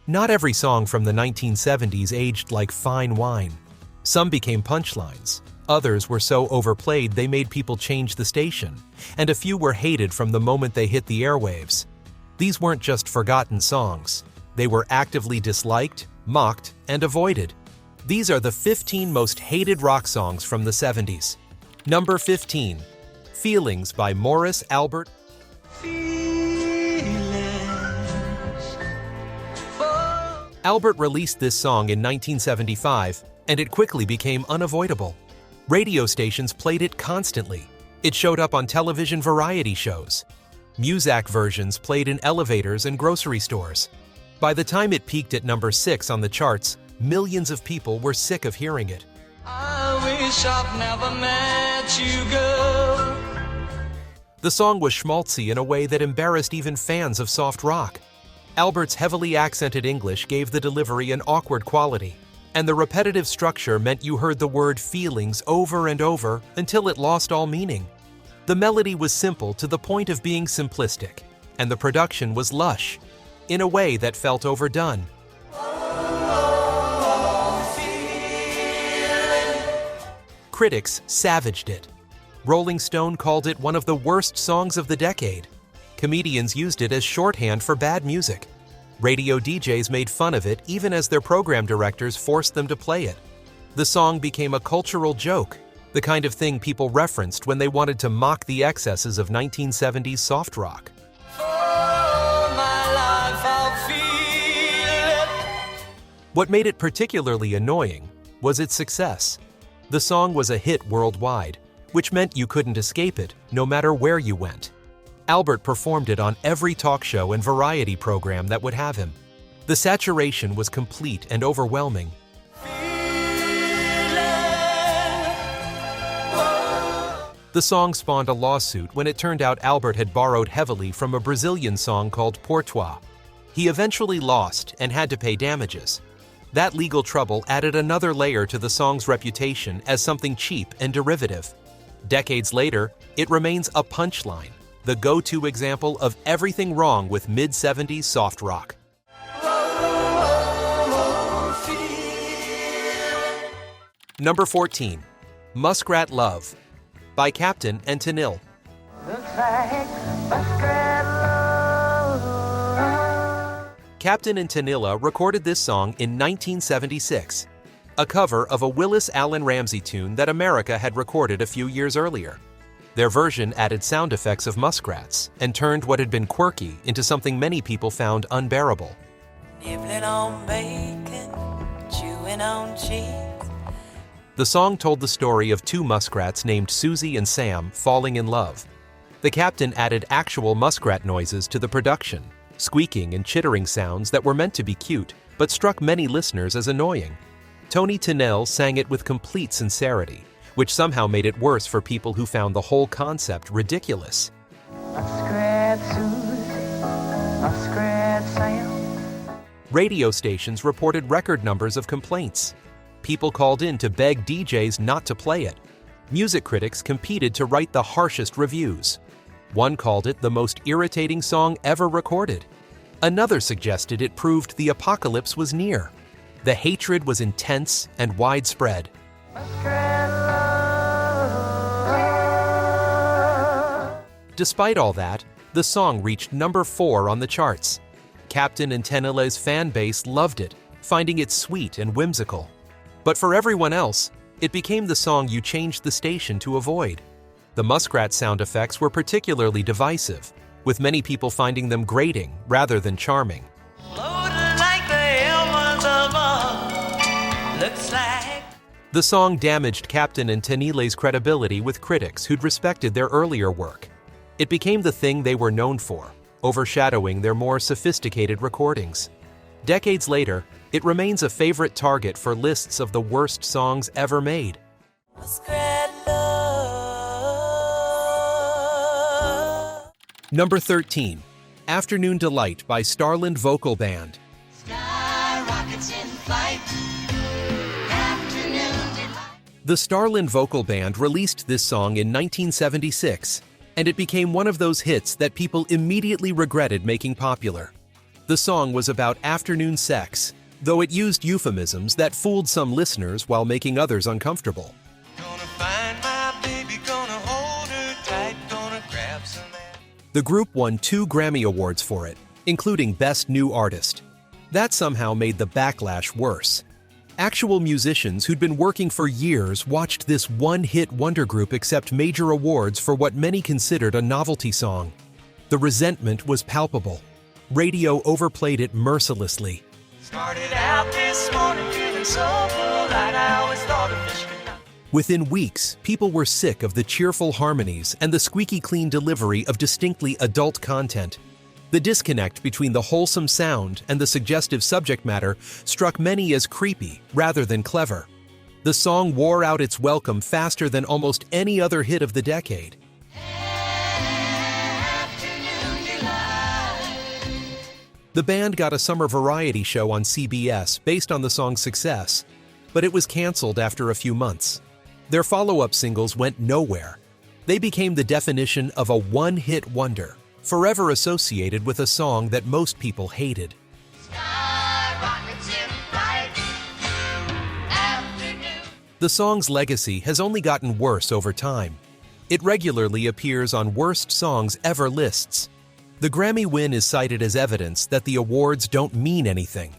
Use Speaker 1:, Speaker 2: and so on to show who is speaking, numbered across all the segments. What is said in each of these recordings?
Speaker 1: Not every song from the 1970s aged like fine wine. Some became punchlines. Others were so overplayed they made people change the station, and a few were hated from the moment they hit the airwaves. These weren't just forgotten songs. They were actively disliked, mocked, and avoided. These are the 15 most hated rock songs from the 70s. Number 15. Feelings by Morris Albert. Albert released this song in 1975, and it quickly became unavoidable. Radio stations played it constantly. It showed up on television variety shows. Muzak versions played in elevators and grocery stores. By the time it peaked at number 6 on the charts, millions of people were sick of hearing it.
Speaker 2: I wish I'd never met you, girl.
Speaker 1: The song was schmaltzy in a way that embarrassed even fans of soft rock. Albert's heavily accented English gave the delivery an awkward quality, and the repetitive structure meant you heard the word feelings over and over until it lost all meaning. The melody was simple to the point of being simplistic, and the production was lush, in a way that felt overdone. Critics savaged it. Rolling Stone called it one of the worst songs of the decade. Comedians used it as shorthand for bad music. Radio DJs made fun of it even as their program directors forced them to play it. The song became a cultural joke, the kind of thing people referenced when they wanted to mock the excesses of 1970s soft rock. What made it particularly annoying was its success. The song was a hit worldwide, which meant you couldn't escape it, no matter where you went. Albert performed it on every talk show and variety program that would have him. The saturation was complete and overwhelming. The song spawned a lawsuit when it turned out Albert had borrowed heavily from a Brazilian song called Pour Toi. He eventually lost and had to pay damages. That legal trouble added another layer to the song's reputation as something cheap and derivative. Decades later, it remains a punchline, the go-to example of everything wrong with mid-70s soft rock. Number 14. Muskrat Love by Captain and Tennille. Captain and Tennille recorded this song in 1976, a cover of a Willis Allen Ramsey tune that America had recorded a few years earlier. Their version added sound effects of muskrats and turned what had been quirky into something many people found unbearable.
Speaker 3: Nibbling on bacon, chewing on cheese.
Speaker 1: The song told the story of two muskrats named Susie and Sam falling in love. The captain added actual muskrat noises to the production, squeaking and chittering sounds that were meant to be cute, but struck many listeners as annoying. Tony Tennille sang it with complete sincerity, which somehow made it worse for people who found the whole concept ridiculous.
Speaker 3: Muskrat Susie, Muskrat Sam.
Speaker 1: Radio stations reported record numbers of complaints. People called in to beg DJs not to play it. Music critics competed to write the harshest reviews. One called it the most irritating song ever recorded. Another suggested it proved the apocalypse was near. The hatred was intense and widespread. Despite all that, the song reached number 4 on the charts. Captain and Tennille's fan base loved it, finding it sweet and whimsical. But for everyone else, it became the song you changed the station to avoid. The muskrat sound effects were particularly divisive, with many people finding them grating rather than charming. The song damaged Captain and Tennille's credibility with critics who'd respected their earlier work. It became the thing they were known for, overshadowing their more sophisticated recordings. Decades later, it remains a favorite target for lists of the worst songs ever made.
Speaker 3: Muskrat Love.
Speaker 1: Number 13. Afternoon Delight by Starland Vocal Band.
Speaker 2: Sky rockets in flight. Afternoon delight.
Speaker 1: The Starland Vocal Band released this song in 1976, and it became one of those hits that people immediately regretted making popular. The song was about afternoon sex, though it used euphemisms that fooled some listeners while making others uncomfortable.
Speaker 2: Gonna find my baby, gonna hold her tight, gonna grab some ass.
Speaker 1: The group won 2 Grammy Awards for it, including Best New Artist. That somehow made the backlash worse. Actual musicians who'd been working for years watched this one-hit wonder group accept major awards for what many considered a novelty song. The resentment was palpable. Radio overplayed it mercilessly.
Speaker 2: Started out this morning feeling so polite, I always thought a fish could not.
Speaker 1: Within weeks, people were sick of the cheerful harmonies and the squeaky clean delivery of distinctly adult content. The disconnect between the wholesome sound and the suggestive subject matter struck many as creepy rather than clever. The song wore out its welcome faster than almost any other hit of the decade. The band got a summer variety show on CBS based on the song's success, but it was canceled after a few months. Their follow-up singles went nowhere. They became the definition of a one-hit wonder, forever associated with a song that most people hated. The song's legacy has only gotten worse over time. It regularly appears on Worst Songs Ever lists. The Grammy win is cited as evidence that the awards don't mean anything.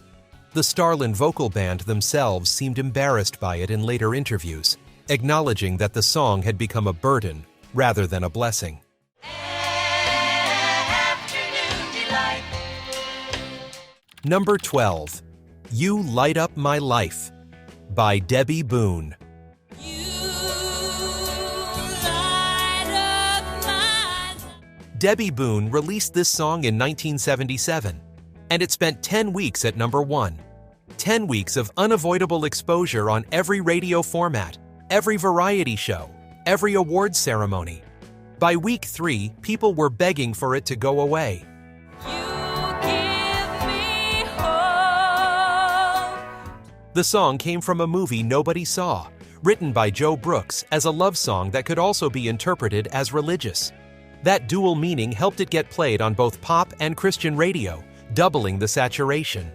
Speaker 1: The Starlin vocal band themselves seemed embarrassed by it in later interviews, acknowledging that the song had become a burden rather than a blessing. Number 12, You Light Up My Life by Debbie Boone. Debbie Boone released this song in 1977, and it spent 10 weeks at number 1. 10 weeks of unavoidable exposure on every radio format, every variety show, every awards ceremony. By week 3, people were begging for it to go away. The song came from a movie nobody saw, written by Joe Brooks as a love song that could also be interpreted as religious. That dual meaning helped it get played on both pop and Christian radio, doubling the saturation.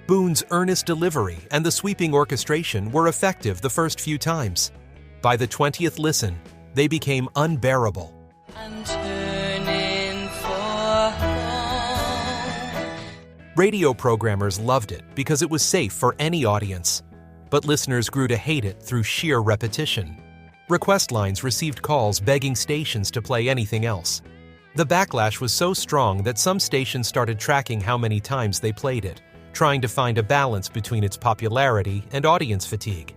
Speaker 1: Boone's earnest delivery and the sweeping orchestration were effective the first few times. By the 20th listen, they became unbearable.
Speaker 3: I'm turning for home.
Speaker 1: Radio programmers loved it because it was safe for any audience, but listeners grew to hate it through sheer repetition. Request lines received calls begging stations to play anything else. The backlash was so strong that some stations started tracking how many times they played it, trying to find a balance between its popularity and audience fatigue.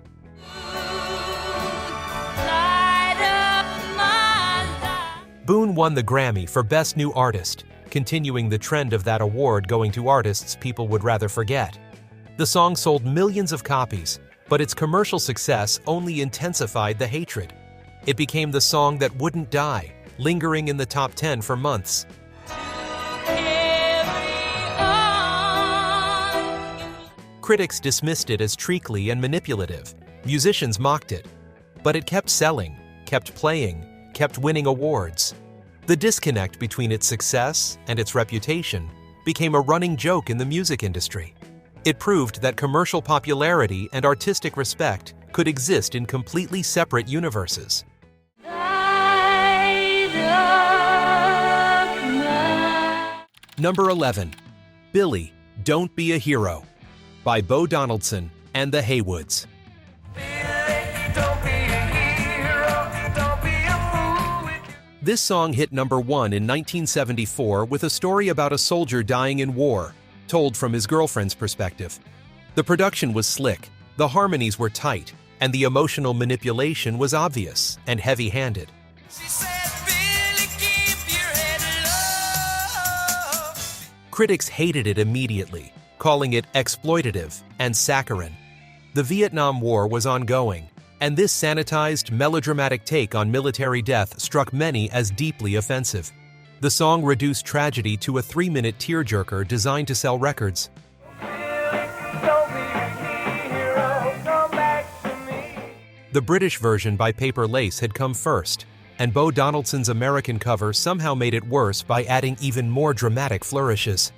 Speaker 1: Boone won the Grammy for Best New Artist, continuing the trend of that award going to artists people would rather forget. The song sold millions of copies, but its commercial success only intensified the hatred. It became the song that wouldn't die, lingering in the top 10 for months. Critics dismissed it as treacly and manipulative. Musicians mocked it. But it kept selling, kept playing, kept winning awards. The disconnect between its success and its reputation became a running joke in the music industry. It proved that commercial popularity and artistic respect could exist in completely separate universes. Number 11, Billy, Don't Be a Hero, by Bo Donaldson and the Haywoods. This song hit number 1 in 1974 with a story about a soldier dying in war, told from his girlfriend's perspective. The production was slick, the harmonies were tight, and the emotional manipulation was obvious and heavy-handed. Critics hated it immediately, calling it exploitative and saccharine. The Vietnam War was ongoing, and this sanitized, melodramatic take on military death struck many as deeply offensive. The song reduced tragedy to a 3-minute tearjerker designed to sell records. The British version by Paper Lace had come first, and Bo Donaldson's American cover somehow made it worse by adding even more dramatic flourishes.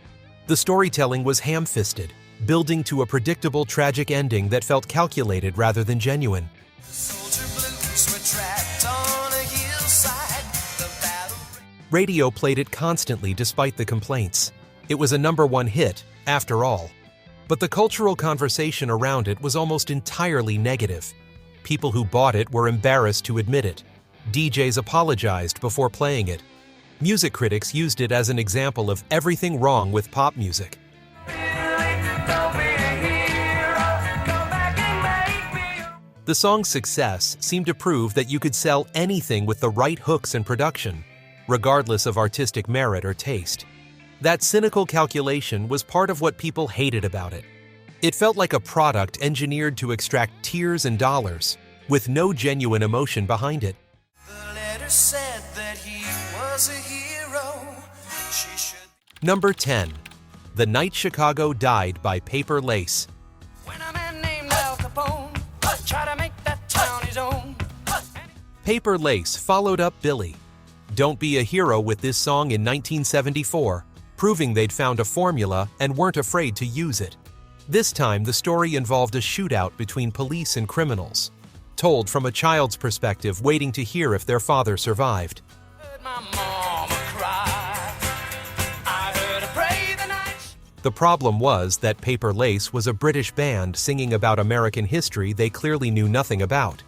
Speaker 1: The storytelling was ham-fisted, building to a predictable tragic ending that felt calculated rather than genuine. Radio played it constantly despite the complaints. It was a #1 hit, after all. But the cultural conversation around it was almost entirely negative. People who bought it were embarrassed to admit it. DJs apologized before playing it. Music critics used it as an example of everything wrong with pop music. The song's success seemed to prove that you could sell anything with the right hooks and production, regardless of artistic merit or taste. That cynical calculation was part of what people hated about it. It felt like a product engineered to extract tears and dollars, with no genuine emotion behind it.
Speaker 2: The letter said that he was a hero. She should.
Speaker 1: Number 10. The Night Chicago Died by Paper Lace.
Speaker 2: When a man named Al Capone tried to make that town his own.
Speaker 1: Paper Lace followed up Billy. Don't Be a Hero with this song in 1974, proving they'd found a formula and weren't afraid to use it. This time, the story involved a shootout between police and criminals, told from a child's perspective waiting to hear if their father survived.
Speaker 2: Heard my mama cry. I heard her pray the night.
Speaker 1: The problem was that Paper Lace was a British band singing about American history they clearly knew nothing about.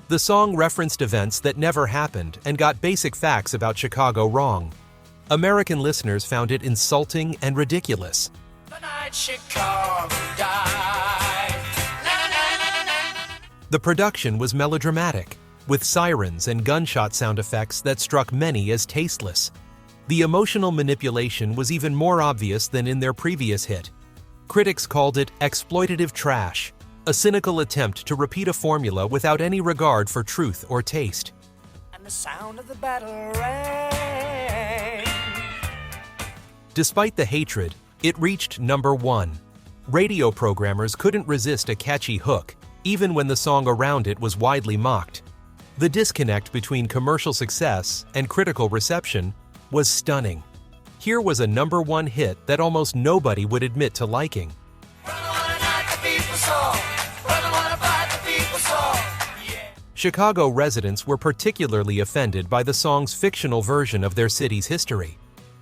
Speaker 1: The song referenced events that never happened and got basic facts about Chicago wrong. American listeners found it insulting and ridiculous.
Speaker 2: The night Chicago died. Na, na, na, na, na.
Speaker 1: The production was melodramatic, with sirens and gunshot sound effects that struck many as tasteless. The emotional manipulation was even more obvious than in their previous hit. Critics called it exploitative trash, a cynical attempt to repeat a formula without any regard for truth or taste.
Speaker 2: And the sound of the battle rang.
Speaker 1: Despite the hatred, it reached #1. Radio programmers couldn't resist a catchy hook, even when the song around it was widely mocked. The disconnect between commercial success and critical reception was stunning. Here was a #1 hit that almost nobody would admit to liking. Chicago residents were particularly offended by the song's fictional version of their city's history.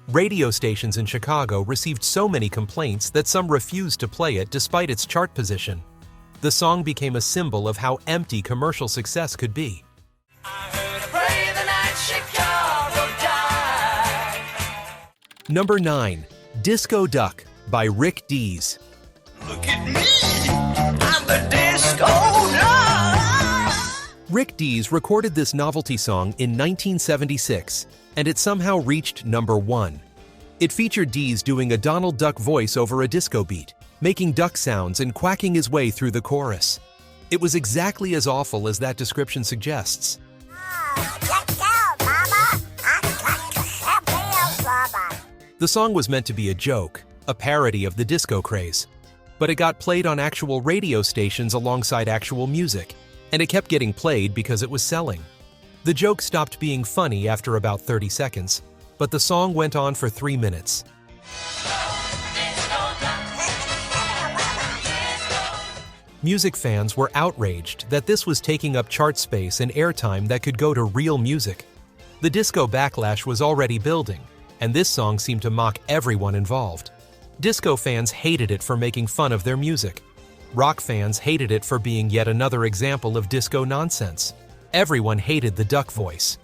Speaker 1: Radio stations in Chicago received so many complaints that some refused to play it despite its chart position. The song became a symbol of how empty commercial success could be. Number 9. Disco Duck by Rick Dees.
Speaker 2: Look at me, I'm the disco duck.
Speaker 1: Rick Dees recorded this novelty song in 1976, and it somehow reached #1. It featured Dees doing a Donald Duck voice over a disco beat, making duck sounds and quacking his way through the chorus. It was exactly as awful as that description suggests. The song was meant to be a joke, a parody of the disco craze. But it got played on actual radio stations alongside actual music, and it kept getting played because it was selling. The joke stopped being funny after about 30 seconds, but the song went on for 3 minutes. Music fans were outraged that this was taking up chart space and airtime that could go to real music. The disco backlash was already building, and this song seemed to mock everyone involved. Disco fans hated it for making fun of their music. Rock fans hated it for being yet another example of disco nonsense. Everyone hated the duck voice.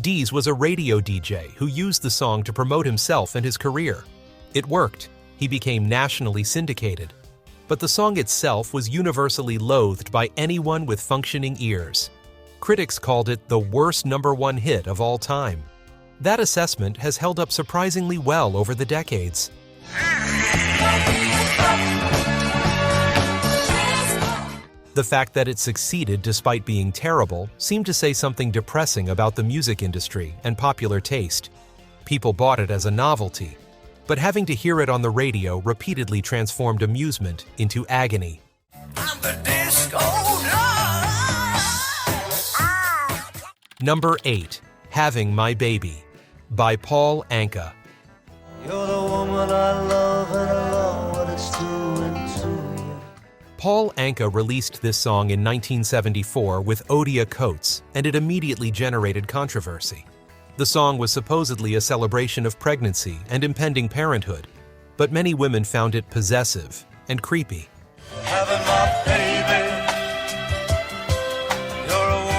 Speaker 1: Dees was a radio DJ who used the song to promote himself and his career. It worked. He became nationally syndicated. But the song itself was universally loathed by anyone with functioning ears. Critics called it the worst #1 hit of all time. That assessment has held up surprisingly well over the decades. The fact that it succeeded despite being terrible seemed to say something depressing about the music industry and popular taste. People bought it as a novelty, but having to hear it on the radio repeatedly transformed amusement into agony.
Speaker 2: I'm the disco duck.
Speaker 1: Number 8. Having My Baby by Paul Anka.
Speaker 2: You're the woman I love and I love what it's doing to you.
Speaker 1: Paul Anka released this song in 1974 with Odia Coates, and it immediately generated controversy. The song was supposedly a celebration of pregnancy and impending parenthood, but many women found it possessive and creepy.
Speaker 2: Having my baby. You're a woman.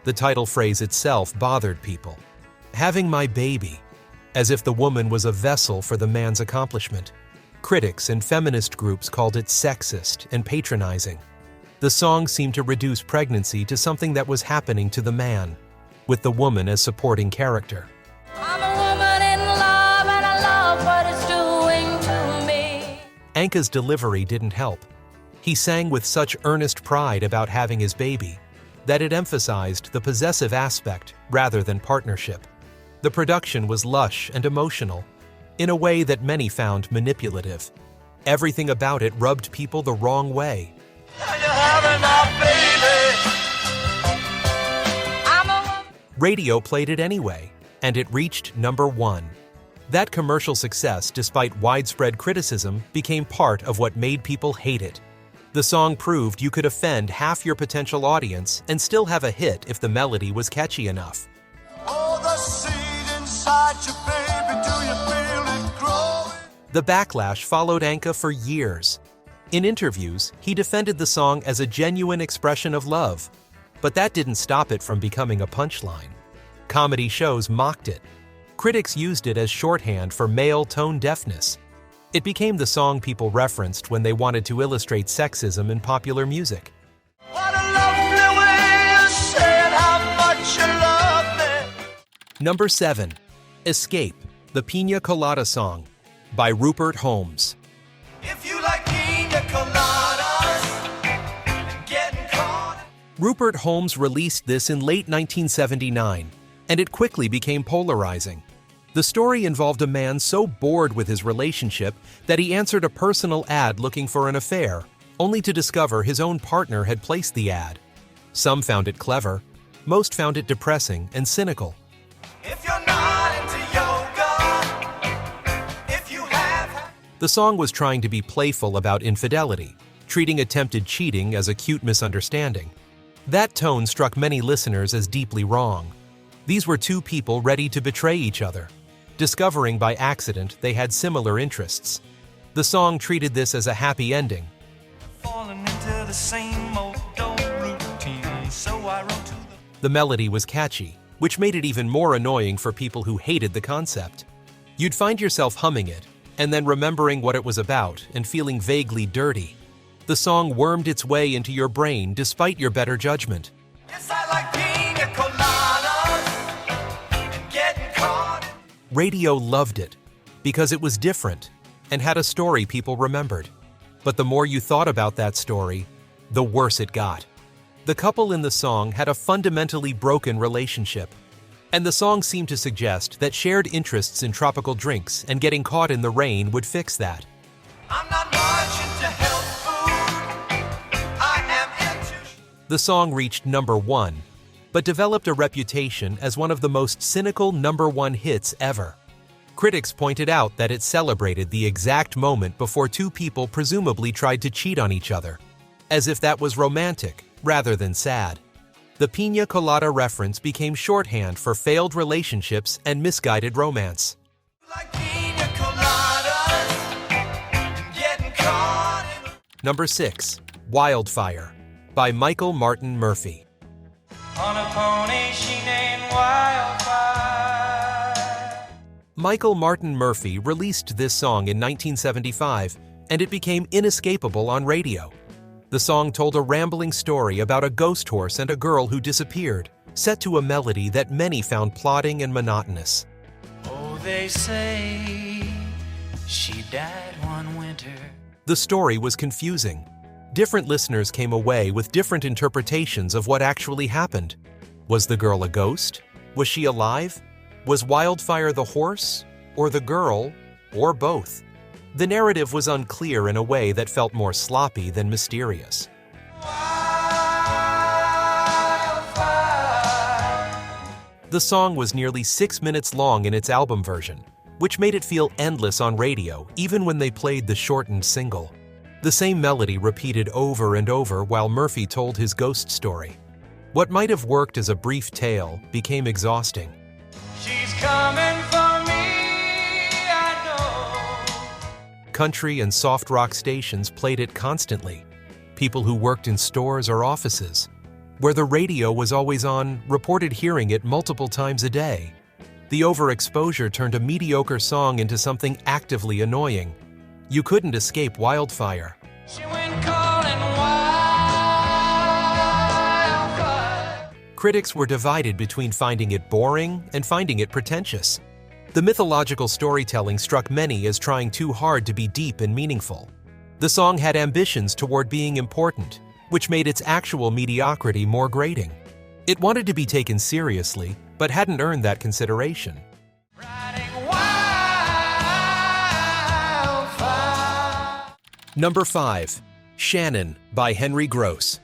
Speaker 1: The title phrase itself bothered people. Having my baby, as if the woman was a vessel for the man's accomplishment. Critics and feminist groups called it sexist and patronizing. The song seemed to reduce pregnancy to something that was happening to the man, with the woman as supporting character.
Speaker 3: I'm a woman in love and I love what it's doing to me.
Speaker 1: Anka's delivery didn't help. He sang with such earnest pride about having his baby that it emphasized the possessive aspect rather than partnership. The production was lush and emotional, in a way that many found manipulative. Everything about it rubbed people the wrong way.
Speaker 2: And you're having my baby.
Speaker 3: I'm a woman.
Speaker 1: Radio played it anyway, and it reached #1. That commercial success, despite widespread criticism, became part of what made people hate it. The song proved you could offend half your potential audience and still have a hit if the melody was catchy enough.
Speaker 2: Oh, the seed inside you, baby, do you feel it growing?
Speaker 1: The backlash followed Anka for years. In interviews, he defended the song as a genuine expression of love, but that didn't stop it from becoming a punchline. Comedy shows mocked it. Critics used it as shorthand for male tone deafness. It became the song people referenced when they wanted to illustrate sexism in popular music.
Speaker 2: What a lovely way of saying how much you love me.
Speaker 1: 7. Escape, the Piña Colada song by Rupert Holmes.
Speaker 2: If you like Piña Coladas and getting caught.
Speaker 1: Rupert Holmes released this in late 1979, and it quickly became polarizing. The story involved a man so bored with his relationship that he answered a personal ad looking for an affair, only to discover his own partner had placed the ad. Some found it clever, most found it depressing and cynical.
Speaker 2: If you're not into yoga, if you have.
Speaker 1: The song was trying to be playful about infidelity, treating attempted cheating as a cute misunderstanding. That tone struck many listeners as deeply wrong. These were two people ready to betray each other, discovering by accident they had similar interests. The song treated this as a happy ending.
Speaker 2: Falling into the same old routine, so I wrote to
Speaker 1: The melody was catchy, which made it even more annoying for people who hated the concept. You'd find yourself humming it, and then remembering what it was about and feeling vaguely dirty. The song wormed its way into your brain despite your better judgment.
Speaker 2: Yes, I like Piña Coladas and getting caught.
Speaker 1: Radio loved it because it was different and had a story people remembered. But the more you thought about that story, the worse it got. The couple in the song had a fundamentally broken relationship, and the song seemed to suggest that shared interests in tropical drinks and getting caught in the rain would fix that.
Speaker 2: I'm not much into health food. I am into.
Speaker 1: The song reached #1, but developed a reputation as one of the most cynical #1 hits ever. Critics pointed out that it celebrated the exact moment before two people presumably tried to cheat on each other, as if that was romantic rather than sad. The Piña Colada reference became shorthand for failed relationships and misguided romance.
Speaker 2: Like Piña Coladas and getting caught in.
Speaker 1: 6. Wildfire by Michael Martin Murphey.
Speaker 2: On a pony she named Wildfire.
Speaker 1: Michael Martin Murphey released this song in 1975, and it became inescapable on radio. The song told a rambling story about a ghost horse and a girl who disappeared, set to a melody that many found plodding and monotonous.
Speaker 2: Oh, they say she died one winter.
Speaker 1: The story was confusing. Different listeners came away with different interpretations of what actually happened. Was the girl a ghost? Was she alive? Was Wildfire the horse? Or the girl? Or both? The narrative was unclear in a way that felt more sloppy than mysterious. The song was nearly 6 minutes long in its album version, which made it feel endless on radio even when they played the shortened single. The same melody repeated over and over while Murphy told his ghost story. What might have worked as a brief tale became exhausting.
Speaker 2: She's coming for me, I know.
Speaker 1: Country and soft rock stations played it constantly. People who worked in stores or offices, where the radio was always on, reported hearing it multiple times a day. The overexposure turned a mediocre song into something actively annoying. You couldn't escape Wildfire.
Speaker 2: She went calling wildfire.
Speaker 1: Critics were divided between finding it boring and finding it pretentious. The mythological storytelling struck many as trying too hard to be deep and meaningful. The song had ambitions toward being important, which made its actual mediocrity more grating. It wanted to be taken seriously, but hadn't earned that consideration.
Speaker 2: Riding wildfire.
Speaker 1: Number 5. Shannon by Henry Gross.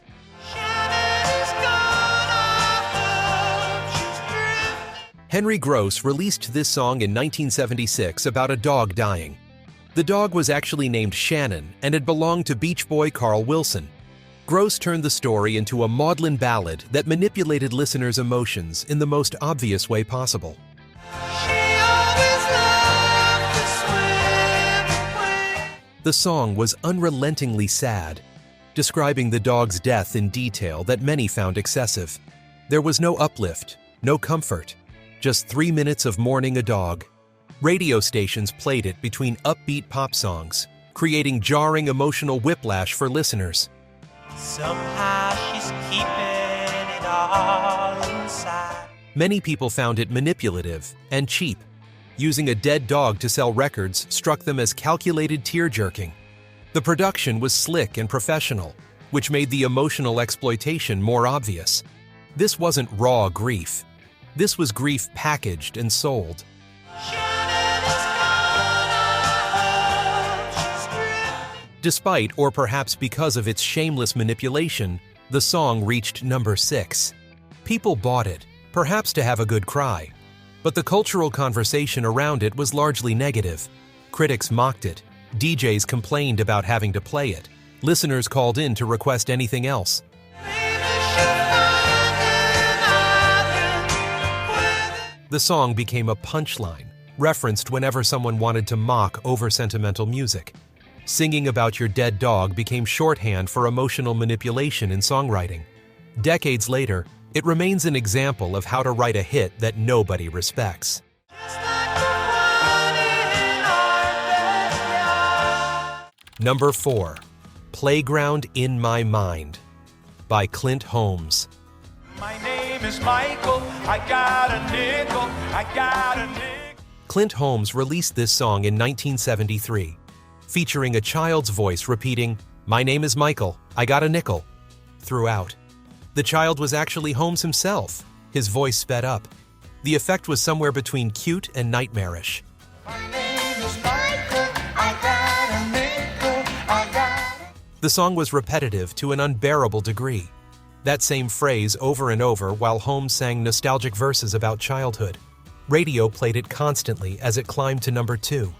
Speaker 1: Henry Gross released this song in 1976 about a dog dying. The dog was actually named Shannon and had belonged to Beach Boy Carl Wilson. Gross turned the story into a maudlin ballad that manipulated listeners' emotions in the most obvious way possible. The song was unrelentingly sad, describing the dog's death in detail that many found excessive. There was no uplift, no comfort, just 3 minutes of mourning a dog. Radio stations played it between upbeat pop songs, creating jarring emotional whiplash for listeners.
Speaker 2: Somehow she's keeping it all inside.
Speaker 1: Many people found it manipulative and cheap. Using a dead dog to sell records struck them as calculated tear-jerking. The production was slick and professional, which made the emotional exploitation more obvious. This wasn't raw grief. This was grief packaged and sold. Despite, or perhaps because of its shameless manipulation, the song reached number 6. People bought it, perhaps to have a good cry. But the cultural conversation around it was largely negative. Critics mocked it, DJs complained about having to play it, listeners called in to request anything else. The song became a punchline, referenced whenever someone wanted to mock over-sentimental music. Singing about your dead dog became shorthand for emotional manipulation in songwriting. Decades later, it remains an example of how to write a hit that nobody respects. Number 4. Playground in My Mind by Clint Holmes.
Speaker 2: My name is Michael, I got a nickel, I got a nickel.
Speaker 1: Clint Holmes released this song in 1973, featuring a child's voice repeating, "My name is Michael, I got a nickel," throughout. The child was actually Holmes himself, his voice sped up. The effect was somewhere between cute and nightmarish.
Speaker 2: My name is Michael, I got a nickel, I got a...
Speaker 1: The song was repetitive to an unbearable degree. That same phrase over and over while Holmes sang nostalgic verses about childhood. Radio played it constantly as it climbed to number 2.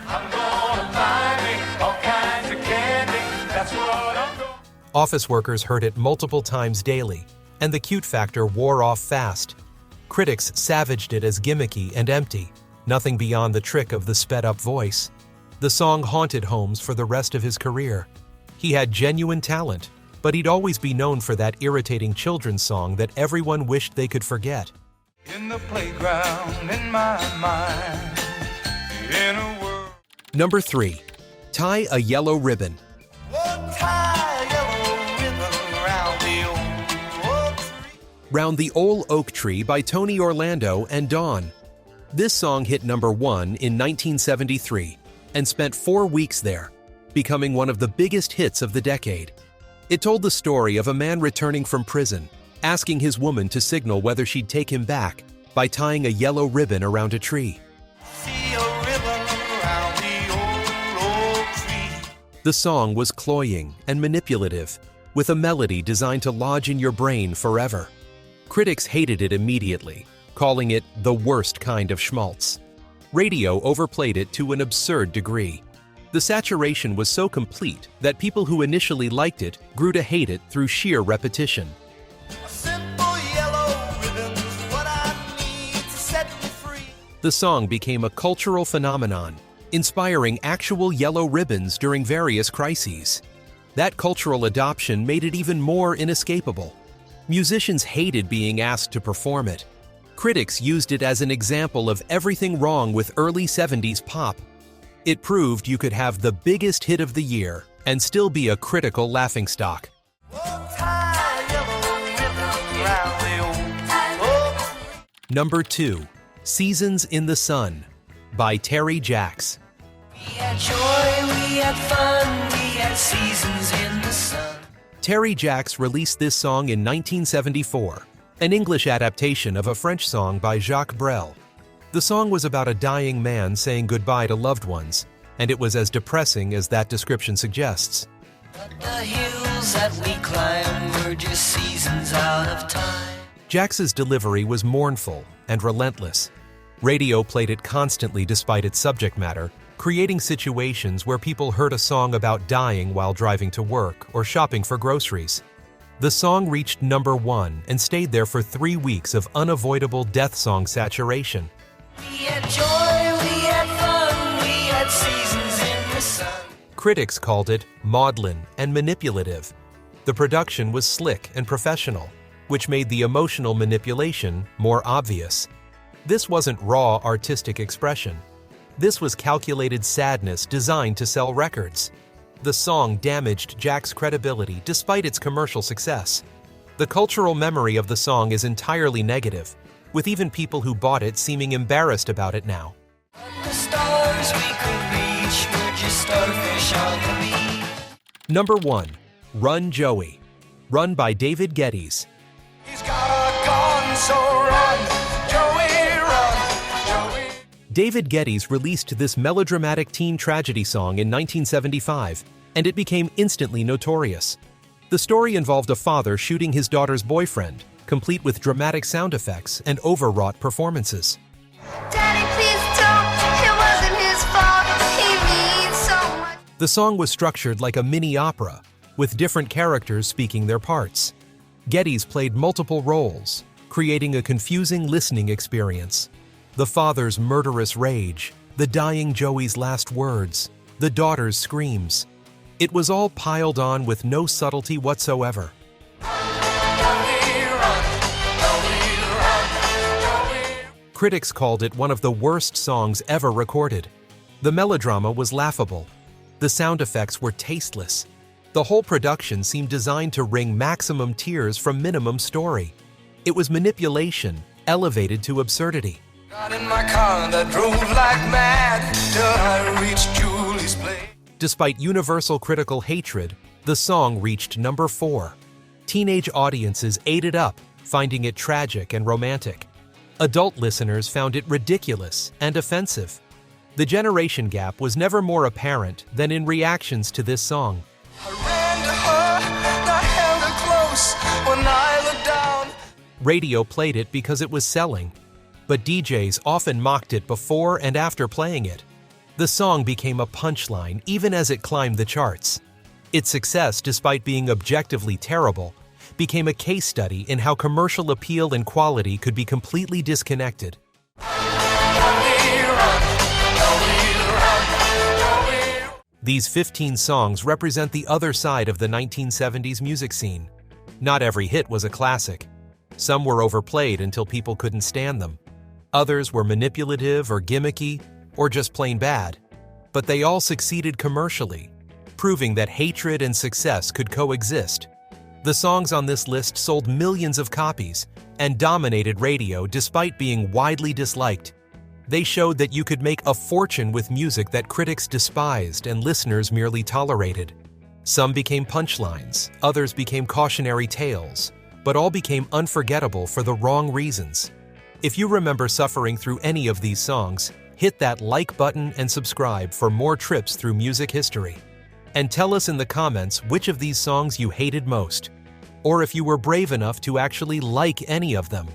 Speaker 2: I'm gonna buy me all kinds of candy, that's what I'm going.
Speaker 1: Office workers heard it multiple times daily, and the cute factor wore off fast. Critics savaged it as gimmicky and empty, nothing beyond the trick of the sped-up voice. The song haunted Holmes for the rest of his career. He had genuine talent, but he'd always be known for that irritating children's song that everyone wished they could forget.
Speaker 2: In the playground, in my mind, in a world.
Speaker 1: Number 3. Tie a Yellow Ribbon.
Speaker 2: Oh, tie a yellow ribbon round the old oak tree.
Speaker 1: Round the Old Oak Tree by Tony Orlando and Dawn. This song hit number 1 in 1973 and spent 4 weeks there, becoming one of the biggest hits of the decade. It told the story of a man returning from prison, asking his woman to signal whether she'd take him back by tying a yellow ribbon around a tree.
Speaker 2: See a ribbon around the old oak tree.
Speaker 1: The song was cloying and manipulative, with a melody designed to lodge in your brain forever. Critics hated it immediately, calling it the worst kind of schmaltz. Radio overplayed it to an absurd degree. The saturation was so complete that people who initially liked it grew to hate it through sheer repetition.
Speaker 2: A simple yellow ribbon's what I need to set me free.
Speaker 1: The song became a cultural phenomenon, inspiring actual yellow ribbons during various crises. That cultural adoption made it even more inescapable. Musicians hated being asked to perform it. Critics used it as an example of everything wrong with early 70s pop. It proved you could have the biggest hit of the year and still be a critical laughingstock. Number 2. Seasons in the Sun by Terry Jacks.
Speaker 4: We had joy, we had fun, we had seasons in the sun.
Speaker 1: Terry Jacks released this song in 1974, an English adaptation of a French song by Jacques Brel. The song was about a dying man saying goodbye to loved ones, and it was as depressing as that description suggests.
Speaker 4: But the hills that we climbed were just seasons out of time.
Speaker 1: Jacks's delivery was mournful and relentless. Radio played it constantly despite its subject matter, creating situations where people heard a song about dying while driving to work or shopping for groceries. The song reached number 1 and stayed there for 3 weeks of unavoidable death song saturation.
Speaker 4: We had joy, we had fun, we had seasons in the sun.
Speaker 1: Critics called it maudlin and manipulative. The production was slick and professional, which made the emotional manipulation more obvious. This wasn't raw artistic expression. This was calculated sadness designed to sell records. The song damaged Jack's credibility despite its commercial success. The cultural memory of the song is entirely negative, with even people who bought it seeming embarrassed about it now.
Speaker 4: The stars we could reach were just starfish on the beach.
Speaker 1: Number 1. Run Joey. Run by David Geddes.
Speaker 2: He's got a gun, so run, Joey, run, Joey.
Speaker 1: David Geddes released this melodramatic teen tragedy song in 1975, and it became instantly notorious. The story involved a father shooting his daughter's boyfriend, complete with dramatic sound effects and overwrought performances.
Speaker 3: Daddy, please don't. It wasn't his fault. He means so much.
Speaker 1: The song was structured like a mini opera, with different characters speaking their parts. Geddes played multiple roles, creating a confusing listening experience. The father's murderous rage, the dying Joey's last words, the daughter's screams. It was all piled on with no subtlety whatsoever. Critics called it one of the worst songs ever recorded. The melodrama was laughable. The sound effects were tasteless. The whole production seemed designed to wring maximum tears from minimum story. It was manipulation, elevated to absurdity.
Speaker 2: Got in my car that drove like mad till I reached Julie's place.
Speaker 1: Despite universal critical hatred, the song reached number 4. Teenage audiences ate it up, finding it tragic and romantic. Adult listeners found it ridiculous and offensive. The generation gap was never more apparent than in reactions to this song.
Speaker 2: I ran to her, I held her close when I looked down.
Speaker 1: Radio played it because it was selling, but DJs often mocked it before and after playing it. The song became a punchline even as it climbed the charts. Its success, despite being objectively terrible, became a case study in how commercial appeal and quality could be completely disconnected. These 15 songs represent the other side of the 1970s music scene. Not every hit was a classic. Some were overplayed until people couldn't stand them. Others were manipulative or gimmicky, or just plain bad. But they all succeeded commercially, proving that hatred and success could coexist. The songs on this list sold millions of copies and dominated radio despite being widely disliked. They showed that you could make a fortune with music that critics despised and listeners merely tolerated. Some became punchlines, others became cautionary tales, but all became unforgettable for the wrong reasons. If you remember suffering through any of these songs, hit that like button and subscribe for more trips through music history. And tell us in the comments which of these songs you hated most, or if you were brave enough to actually like any of them.